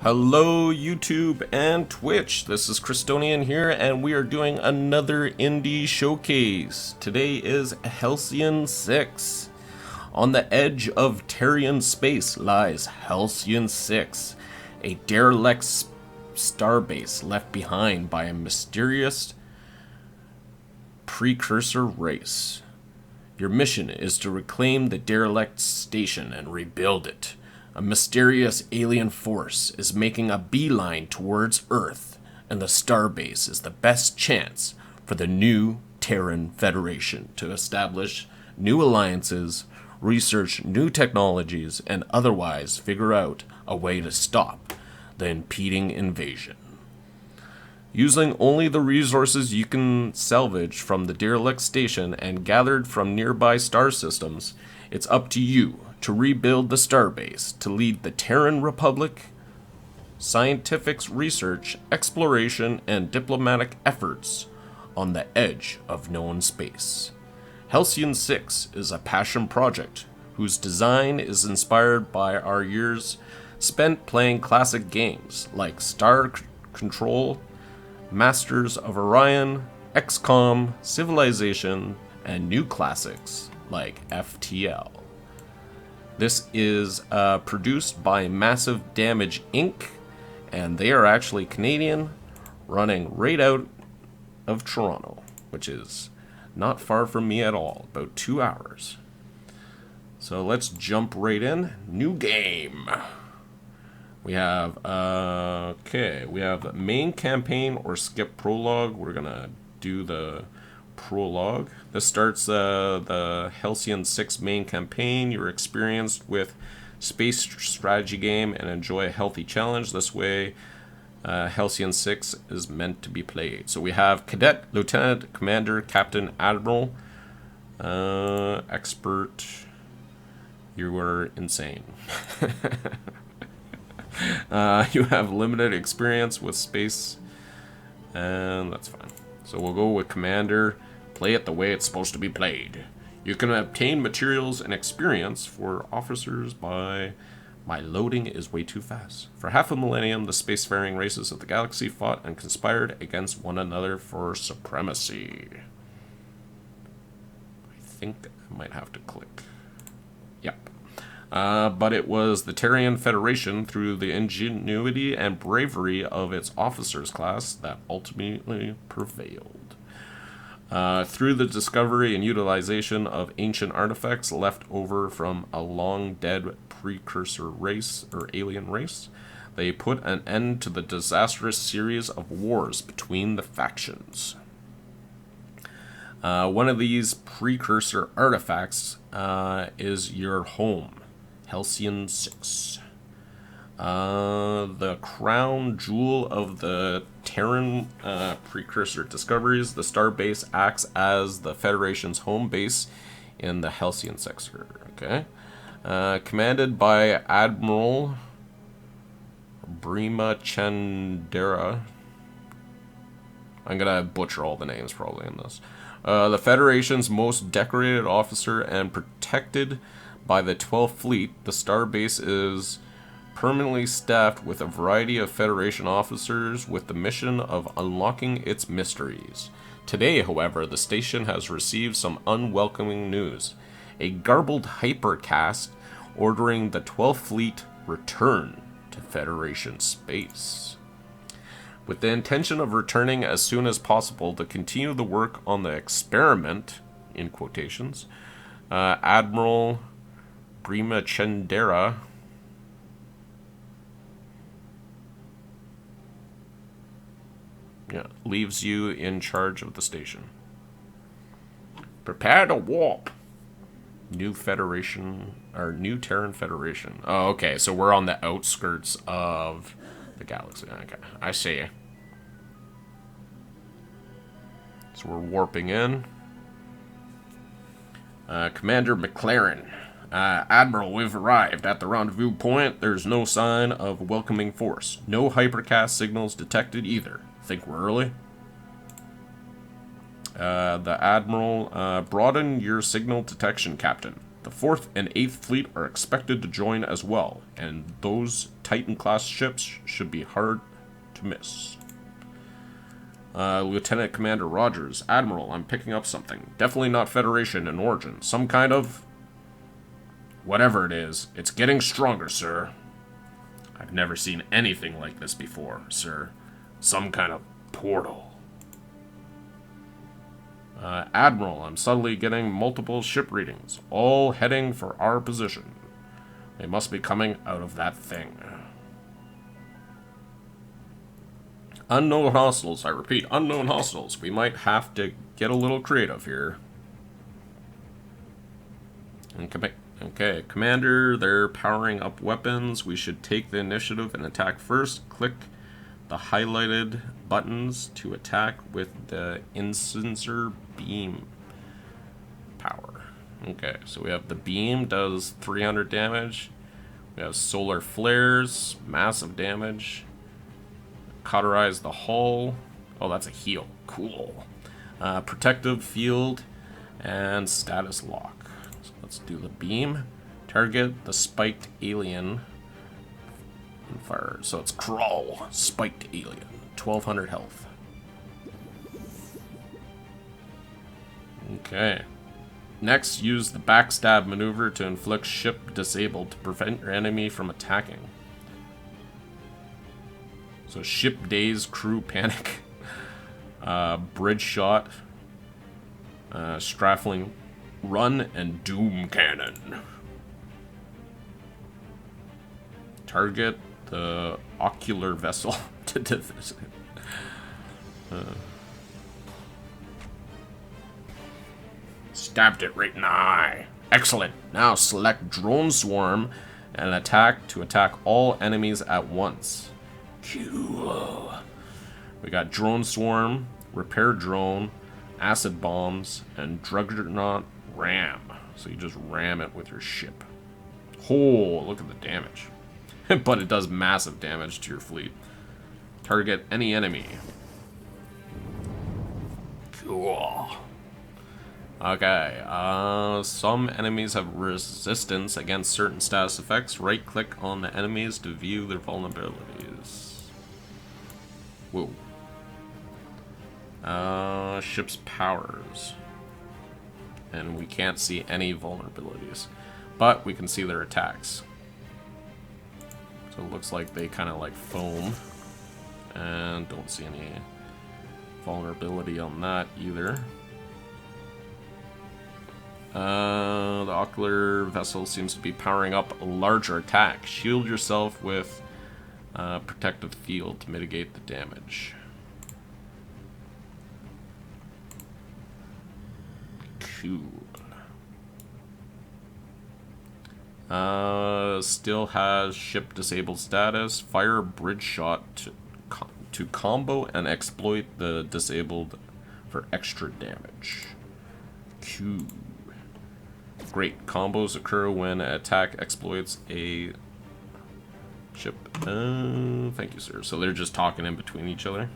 Hello YouTube and Twitch, this is Christonian here and we are doing another indie showcase. Today is Halcyon 6. On the edge of Terran space lies Halcyon 6, a derelict starbase left behind by a mysterious precursor race. Your mission is to reclaim the derelict station and rebuild it. A mysterious alien force is making a beeline towards Earth, and the starbase is the best chance for the new Terran Federation to establish new alliances, research new technologies, and otherwise figure out a way to stop the impending invasion. Using only the resources you can salvage from the derelict station and gathered from nearby star systems, it's up to you to rebuild the starbase to lead the Terran Republic, scientific research, exploration, and diplomatic efforts on the edge of known space. Halcyon 6 is a passion project whose design is inspired by our years spent playing classic games like Star Control, Masters of Orion, XCOM, Civilization, and new classics like FTL. This is produced by Massive Damage Inc., and they are actually Canadian, running right out of Toronto, which is not far from me at all, about 2 hours. So let's jump right in. New game. We have, we have main campaign or skip prologue. We're gonna do the prologue. This starts the Halcyon 6 main campaign. You're experienced with space strategy game and enjoy a healthy challenge. This way, Halcyon 6 is meant to be played. So we have Cadet, Lieutenant, Commander, Captain, Admiral, Expert. You are insane. You have limited experience with space, and that's fine. So we'll go with Commander. Play it the way it's supposed to be played. You can obtain materials and experience for officers by... My loading is way too fast. For half a millennium, the spacefaring races of the galaxy fought and conspired against one another for supremacy. I think I might have to click. Yep. But it was the Terran Federation, through the ingenuity and bravery of its officers class, that ultimately prevailed. Through the discovery and utilization of ancient artifacts left over from a long-dead precursor race, or alien race, they put an end to the disastrous series of wars between the factions. One of these precursor artifacts is your home, Halcyon 6. The crown jewel of the Terran precursor discoveries, the Starbase acts as the Federation's home base in the Halcyon sector. Okay, commanded by Admiral Chandera. I'm gonna butcher all the names probably in this. The Federation's most decorated officer and protected by the 12th Fleet, the Starbase is permanently staffed with a variety of Federation officers with the mission of unlocking its mysteries. Today, however, the station has received some unwelcoming news. A garbled hypercast ordering the 12th Fleet return to Federation space. With the intention of returning as soon as possible to continue the work on the experiment, in quotations, Admiral Chandera leaves you in charge of the station. Prepare to warp. New Federation, or New Terran Federation. Oh, okay, so we're on the outskirts of the galaxy. Okay, I see. So we're warping in. Commander McLaren. Admiral, we've arrived at the rendezvous point. There's no sign of a welcoming force. No hypercast signals detected either. Think we're early? The Admiral, broaden your signal detection, Captain. The 4th and 8th Fleet are expected to join as well, and those Titan-class ships should be hard to miss. Lieutenant Commander Rogers, Admiral, I'm picking up something. Definitely not Federation in origin. Some kind of... whatever it is. It's getting stronger, sir. I've never seen anything like this before, sir. Some kind of portal. Admiral, I'm subtly getting multiple ship readings, all heading for our position. They must be coming out of that thing. Unknown hostiles, I repeat, unknown hostiles. We might have to get a little creative here. Okay, Commander, they're powering up weapons. We should take the initiative and attack first. Click the highlighted buttons to attack with the incisor beam power. Okay, so we have the beam, does 300 damage. We have solar flares, massive damage. Cauterize the hull. Oh, that's a heal. Cool. Protective field and status lock. So let's do the beam. Target the spiked alien. And fire. So it's Crawl. Spiked alien. 1200 health. Okay. Next, use the backstab maneuver to inflict ship disabled to prevent your enemy from attacking. So ship daze, crew panic, bridge shot, strafling run, and doom cannon. Target the ocular vessel to defuse it. Stabbed it right in the eye. Excellent. Now select drone swarm and attack to attack all enemies at once. Cool. We got drone swarm, repair drone, acid bombs, and Juggernaut ram. So you just ram it with your ship. Oh, look at the damage. But it does massive damage to your fleet. Target any enemy. Cool. Okay, some enemies have resistance against certain status effects. Right-click on the enemies to view their vulnerabilities. Whoa. Ship's powers. And we can't see any vulnerabilities. But we can see their attacks. So it looks like they kind of like foam. And don't see any vulnerability on that either. The ocular vessel seems to be powering up a larger attack. Shield yourself with protective field to mitigate the damage. Cool. Still has ship disabled status. Fire bridge shot to combo and exploit the disabled for extra damage. Cool. Great. Combos occur when an attack exploits a ship. Thank you, sir. So they're just talking in between each other.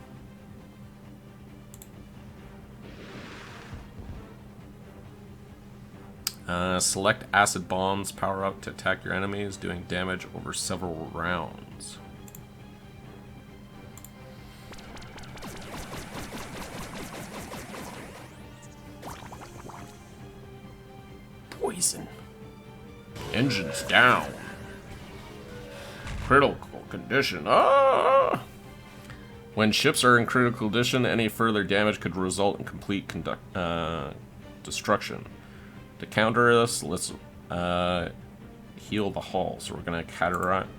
Select acid bombs, power up to attack your enemies, doing damage over several rounds. Poison. Engines down. Critical condition. Ah! When ships are in critical condition, any further damage could result in complete destruction. To counter this, let's heal the hull. So we're gonna cataract.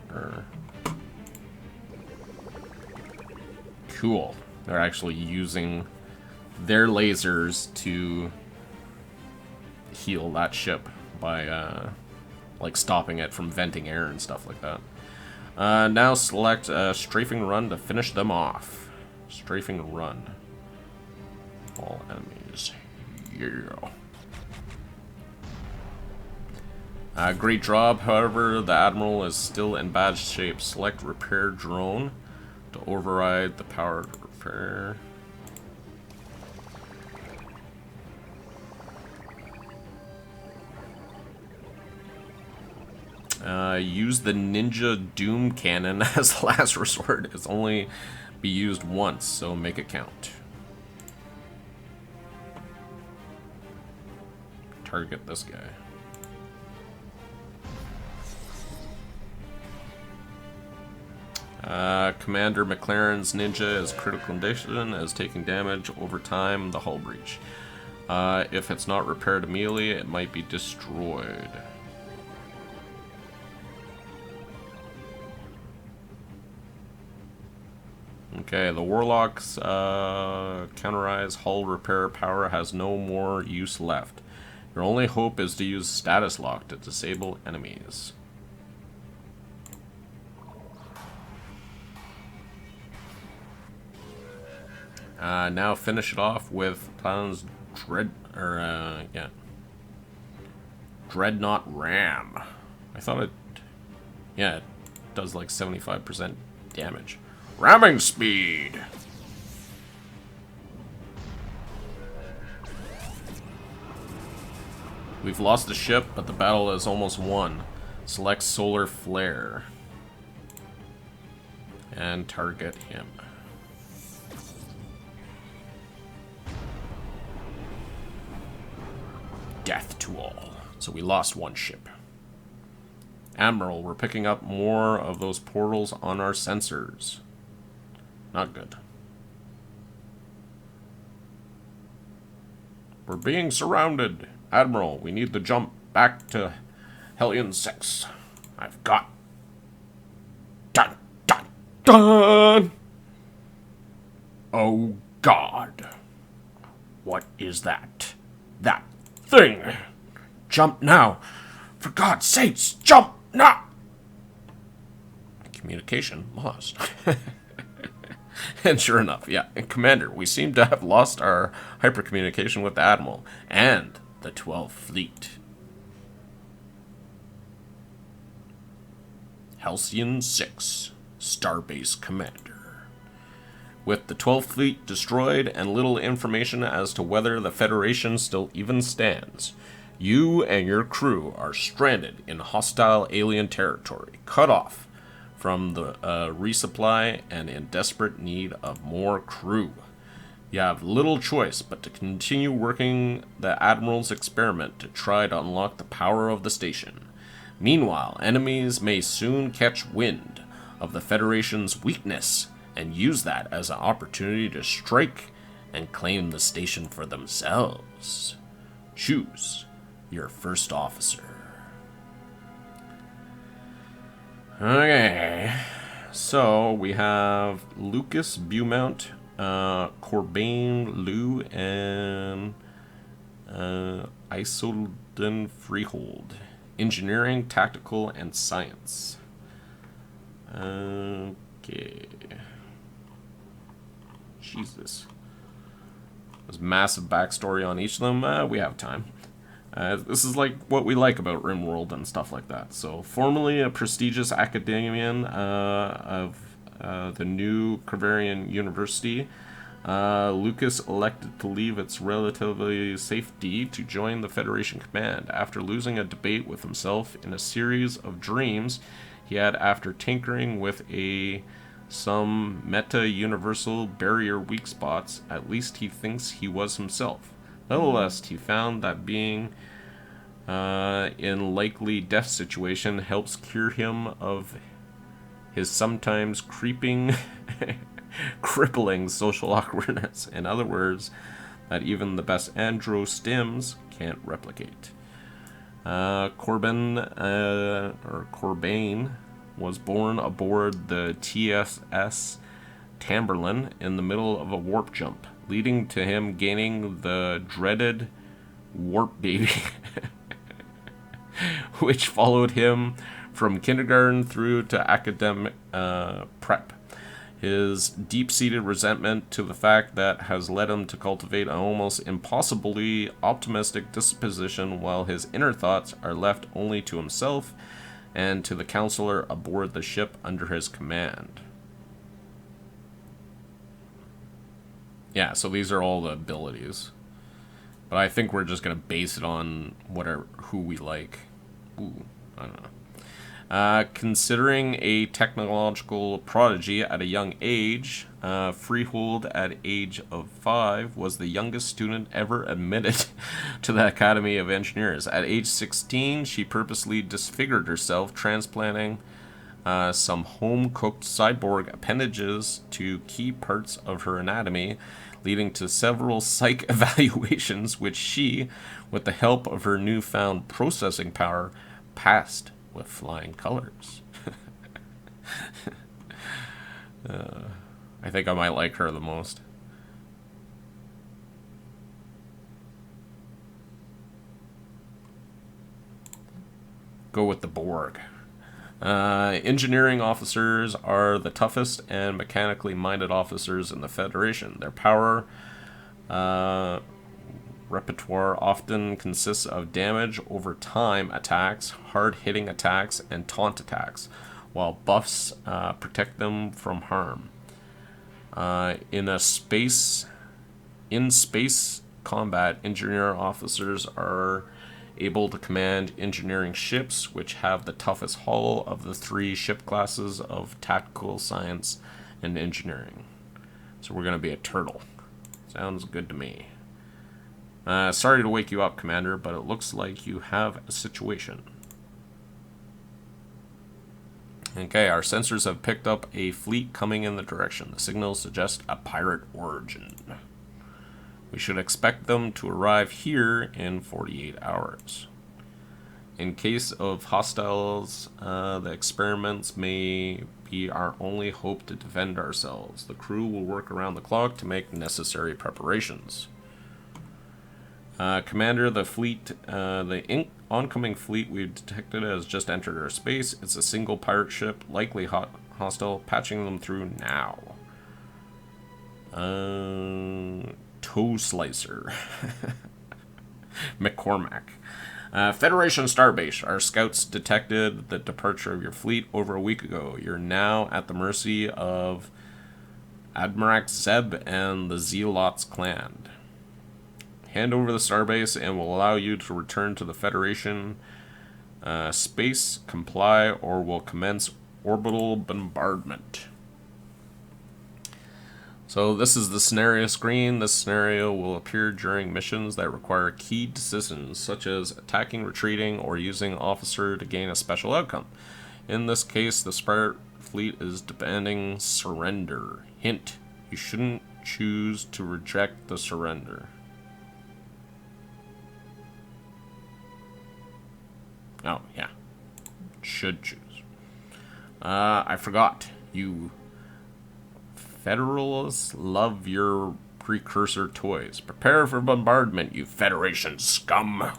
Cool. They're actually using their lasers to heal that ship by like stopping it from venting air and stuff like that. Now select strafing run to finish them off. Strafing run. All enemies. Yeah. Great job. However, the Admiral is still in bad shape. Select repair drone to override the power to repair. Use the Ninja Doom Cannon as last resort. It's only be used once, so make it count. Target this guy. Commander McLaren's Ninja is critical condition as taking damage over time, the hull breach. If it's not repaired immediately, it might be destroyed. Okay, the Warlock's counterized hull repair power has no more use left. Your only hope is to use status lock to disable enemies. Now finish it off with Plan's Dreadnought Ram. I thought it, yeah, it does like 75% damage. Ramming speed. We've lost the ship, but the battle is almost won. Select Solar Flare. And target him. Death to all. So we lost one ship. Admiral, we're picking up more of those portals on our sensors. Not good. We're being surrounded. Admiral, we need to jump back to Halcyon 6. I've got... Dun, dun, dun! Oh, God. What is that? That thing! Jump now! For God's sakes, jump now! Communication lost. And sure enough, yeah, and Commander, we seem to have lost our hypercommunication with the Admiral and the 12th Fleet. Halcyon 6, Starbase Commander. With the 12th Fleet destroyed and little information as to whether the Federation still even stands, you and your crew are stranded in hostile alien territory, cut off from the resupply and in desperate need of more crew. You have little choice but to continue working the Admiral's experiment to try to unlock the power of the station. Meanwhile, enemies may soon catch wind of the Federation's weakness and use that as an opportunity to strike and claim the station for themselves. Choose your first officer. Okay, so we have Lucas Beaumont, Corbin Liu, and Isolden Freehold. Engineering, tactical, and science. Okay. Jesus. There's massive backstory on each of them. We have time. This is like what we like about RimWorld and stuff like that. So, formerly a prestigious academician of the new Crevarian University, Lucas elected to leave its relatively safety to join the Federation Command after losing a debate with himself in a series of dreams he had after tinkering with some meta-universal barrier weak spots. At least he thinks he was himself. Nonetheless, he found that being in likely death situation helps cure him of his sometimes crippling social awkwardness. In other words, that even the best andro stims can't replicate. Corbin was born aboard the TSS Tamberlin in the middle of a warp jump, leading to him gaining the dreaded warp baby, which followed him from kindergarten through to academic prep. His deep-seated resentment to the fact that has led him to cultivate an almost impossibly optimistic disposition, while his inner thoughts are left only to himself and to the counselor aboard the ship under his command. Yeah, so these are all the abilities. But I think we're just going to base it on who we like. Ooh, I don't know. Considering a technological prodigy at a young age, Freehold at age of 5 was the youngest student ever admitted to the Academy of Engineers. At age 16, she purposely disfigured herself, transplanting some home-cooked cyborg appendages to key parts of her anatomy, leading to several psych evaluations, which she, with the help of her newfound processing power, passed with flying colors. I think I might like her the most. Go with the Borg. Engineering officers are the toughest and mechanically minded officers in the Federation. Their power repertoire often consists of damage over time attacks, hard-hitting attacks, and taunt attacks, while buffs protect them from harm. In space combat, engineer officers are able to command engineering ships, which have the toughest hull of the 3 ship classes of tactical science and engineering. So we're going to be a turtle. Sounds good to me. Sorry to wake you up, Commander, but it looks like you have a situation. Okay, our sensors have picked up a fleet coming in the direction. The signals suggest a pirate origin. We should expect them to arrive here in 48 hours. In case of hostiles, the experiments may be our only hope to defend ourselves. The crew will work around the clock to make necessary preparations. Commander, the oncoming fleet we've detected has just entered our space. It's a single pirate ship, likely hostile. Patching them through now. Toe Slicer. McCormack. Federation Starbase. Our scouts detected the departure of your fleet over a week ago. You're now at the mercy of Admiral Zeb and the Zealots clan. Hand over the Starbase and we'll allow you to return to the Federation space, comply, or will commence orbital bombardment. So this is the scenario screen. This scenario will appear during missions that require key decisions, such as attacking, retreating, or using officer to gain a special outcome. In this case, the Spirit Fleet is demanding surrender. Hint, you shouldn't choose to reject the surrender. Oh, yeah. Should choose. I forgot. You Federalists love your precursor toys. Prepare for bombardment, you Federation scum.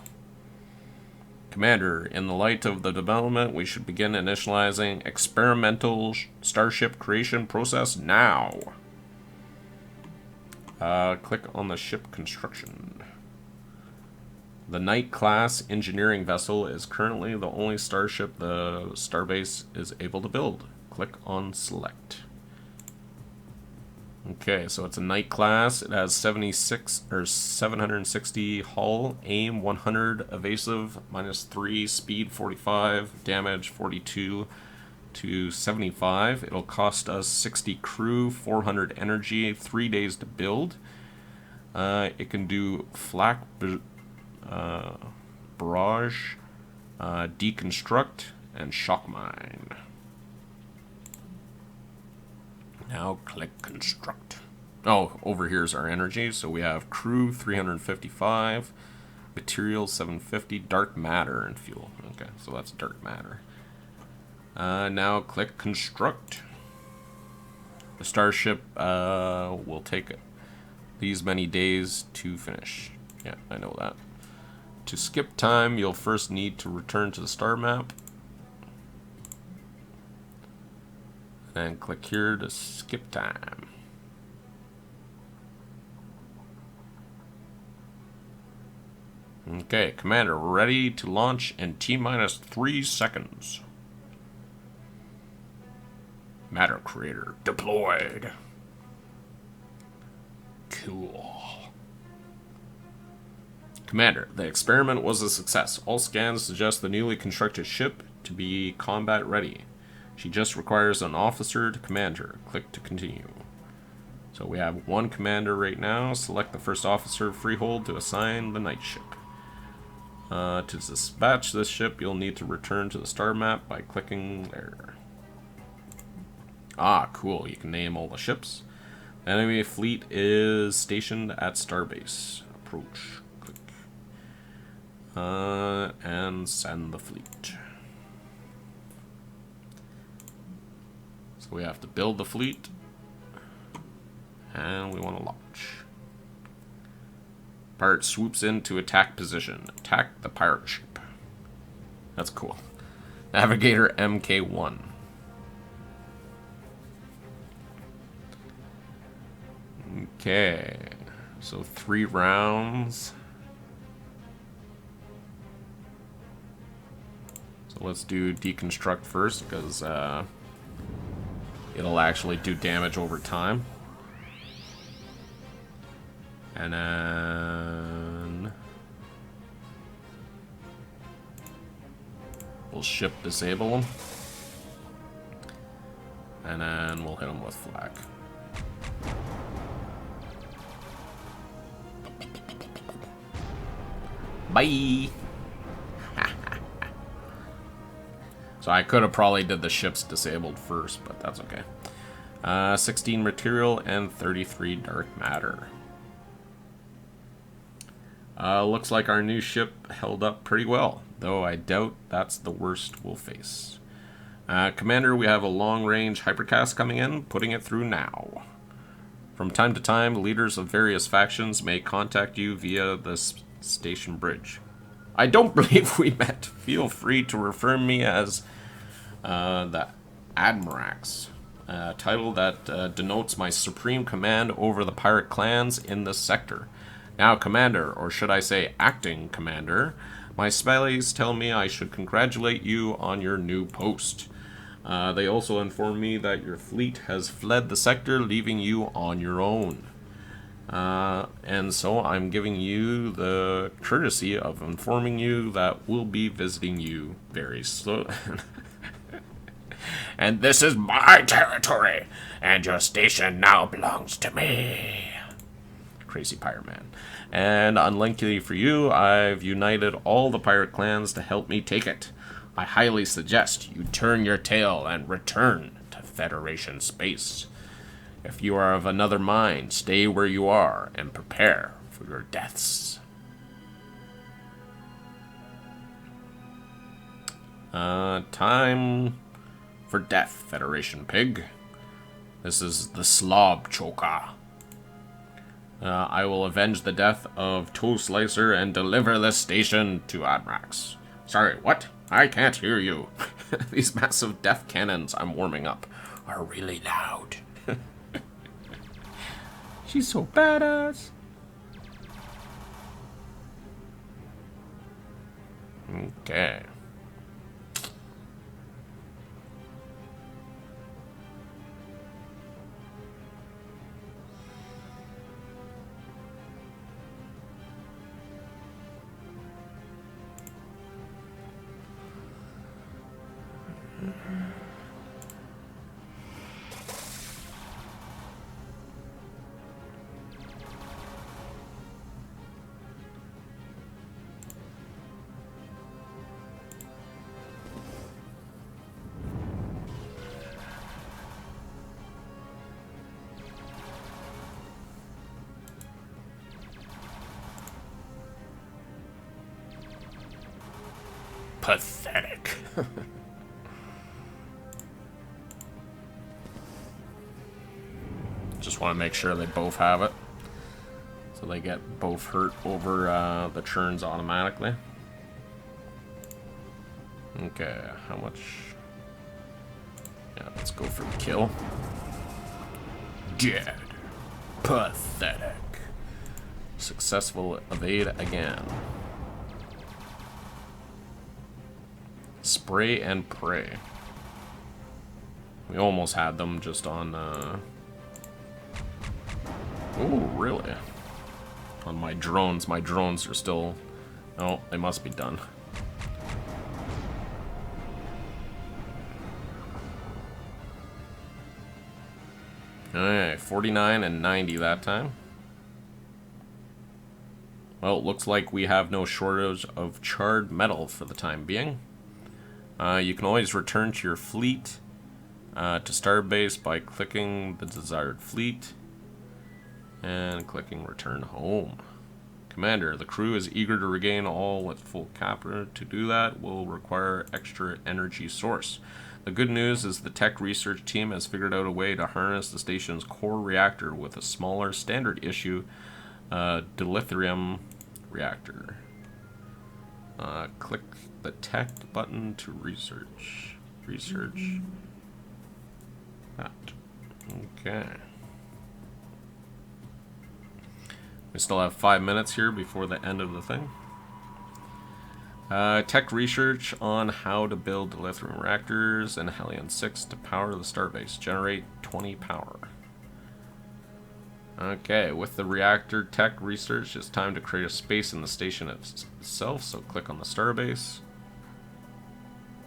Commander, in the light of the development, we should begin initializing experimental starship creation process now. Click on the ship construction. The Knight-class engineering vessel is currently the only starship the Starbase is able to build. Click on Select. Okay, so it's a Knight-class. It has 760 hull, aim 100, evasive -3, speed 45, damage 42 to 75. It'll cost us 60 crew, 400 energy, 3 days to build. It can do flak barrage, deconstruct, and shock mine. Now click construct. Oh, over here's our energy. So we have crew 355, material 750, dark matter, and fuel. Okay, so that's dark matter. Now click construct. The starship will take these many days to finish. Yeah, I know that. To skip time, you'll first need to return to the star map. And click here to skip time. Okay, Commander, we're ready to launch in T-minus 3 seconds. Matter Creator deployed. Cool. Commander, the experiment was a success. All scans suggest the newly constructed ship to be combat ready. She just requires an officer to command her. Click to continue. So we have one commander right now. Select the first officer of Freehold to assign the night ship. To dispatch this ship, you'll need to return to the star map by clicking there. Ah, cool. You can name all the ships. The enemy fleet is stationed at Starbase. Approach. Click. And send the fleet. So we have to build the fleet. And we want to launch. Pirate swoops in to attack position. Attack the pirate ship. That's cool. Navigator MK1. Okay. So 3 rounds. So let's do deconstruct first, because it'll actually do damage over time. And then we'll ship disable them. And then we'll hit them with flak. Bye! So I could have probably did the ships disabled first, but that's okay. 16 material and 33 dark matter. Looks like our new ship held up pretty well, though I doubt that's the worst we'll face. Commander, we have a long-range hypercast coming in, putting it through now. From time to time, leaders of various factions may contact you via this station bridge. I don't believe we met. Feel free to refer me as the Admirax, a title that denotes my supreme command over the pirate clans in this sector. Now, Commander, or should I say acting Commander, my spies tell me I should congratulate you on your new post. They also inform me that your fleet has fled the sector, leaving you on your own. And so I'm giving you the courtesy of informing you that we'll be visiting you very soon. And this is my territory, and your station now belongs to me. Crazy pirate man. And unluckily for you, I've united all the pirate clans to help me take it. I highly suggest you turn your tail and return to Federation space. If you are of another mind, stay where you are and prepare for your deaths. Time for death, Federation pig. This is the Slob Choker. I will avenge the death of Toe Slicer and deliver the station to Admirax. Sorry, what? I can't hear you. These massive death cannons I'm warming up are really loud. She's so badass. Okay. Pathetic. Just want to make sure they both have it, so they get both hurt over the churns automatically. Okay, how much? Yeah, let's go for the kill. Dead. Pathetic. Successful evade again. Spray and pray. We almost had them just on, oh, really? On my drones. My drones are still... Oh, they must be done. Alright, 49 and 90 that time. Well, it looks like we have no shortage of charred metal for the time being. You can always return to your fleet to Starbase by clicking the desired fleet and clicking return home. Commander, the crew is eager to regain all at full capacity. To do that will require extra energy source. The good news is the tech research team has figured out a way to harness the station's core reactor with a smaller standard issue dilithium reactor. Click the tech button to research. Research that. Okay. We still have 5 minutes here before the end of the thing. Tech research on how to build dilithium reactors and Halcyon 6 to power the Starbase. Generate 20 power. Okay, with the reactor tech research, it's time to create a space in the station itself. So click on the Starbase.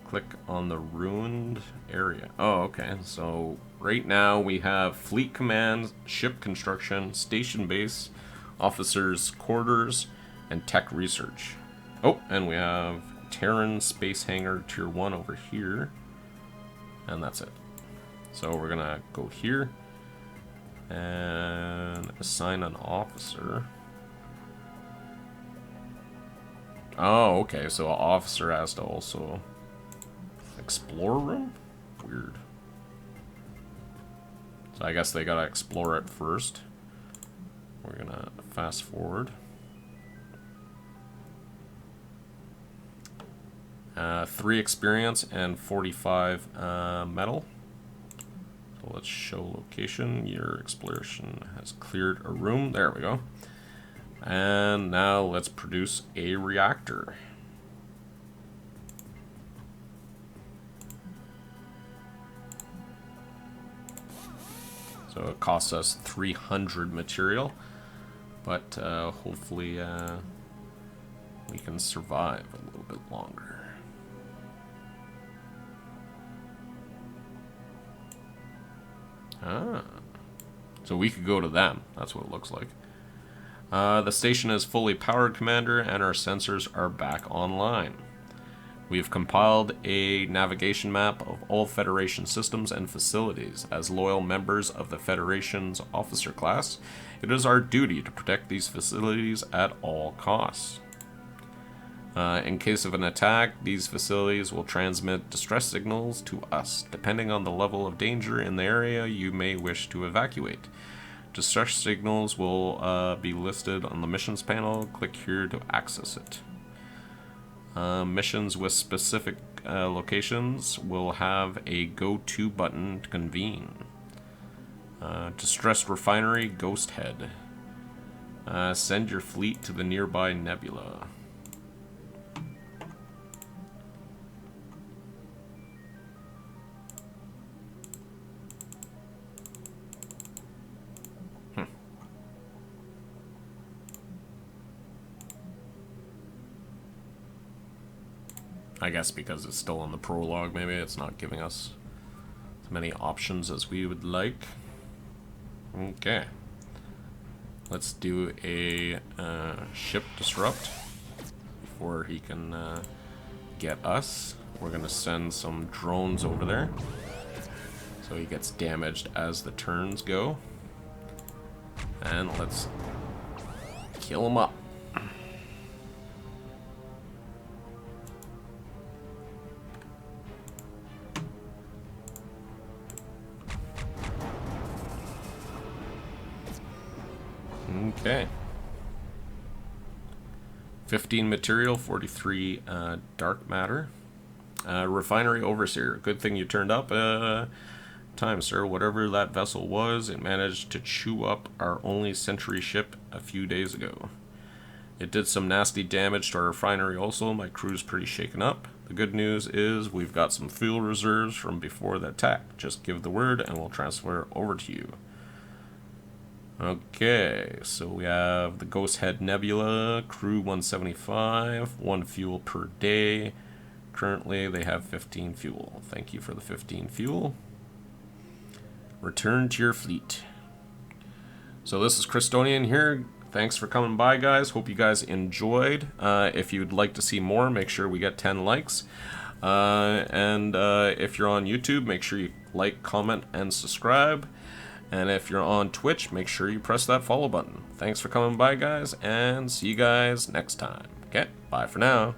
Click on the ruined area. Oh, okay. So right now we have fleet command, ship construction, station base, officers' quarters, and tech research. Oh, and we have Terran space hangar tier 1 over here. And that's it. So we're gonna go here and assign an officer. Oh, okay, so an officer has to also explore room? Weird. So I guess they gotta explore it first. We're gonna fast forward. 3 experience and 45 metal. So let's show location. Your exploration has cleared a room. There we go. And now let's produce a reactor. So it costs us 300 material, but hopefully we can survive a little bit longer. Ah, so we could go to them. That's what it looks like. The station is fully powered, Commander, and our sensors are back online. We've compiled a navigation map of all Federation systems and facilities. As loyal members of the Federation's officer class, it is our duty to protect these facilities at all costs. In case of an attack, these facilities will transmit distress signals to us. Depending on the level of danger in the area you may wish to evacuate. Distress signals will be listed on the missions panel. Click here to access it. Missions with specific locations will have a go-to button to convene. Distressed refinery, Ghost Head. Send your fleet to the nearby nebula. I guess because it's still in the prologue, maybe it's not giving us as many options as we would like. Okay. Let's do a ship disrupt before he can get us. We're going to send some drones over there so he gets damaged as the turns go. And let's kill him up. Okay. 15 material, 43 dark matter. Refinery overseer. Good thing you turned up. Time, sir. Whatever that vessel was, it managed to chew up our only sentry ship a few days ago. It did some nasty damage to our refinery also. My crew's pretty shaken up. The good news is we've got some fuel reserves from before the attack. Just give the word and we'll transfer over to you. Okay, so we have the Ghost Head Nebula, crew 175, 1 fuel per day. Currently, they have 15 fuel. Thank you for the 15 fuel. Return to your fleet. So this is Christonian here. Thanks for coming by, guys. Hope you guys enjoyed. If you'd like to see more, make sure we get 10 likes. And if you're on YouTube, make sure you like, comment, and subscribe. And if you're on Twitch, make sure you press that follow button. Thanks for coming by, guys, and see you guys next time. Okay, bye for now.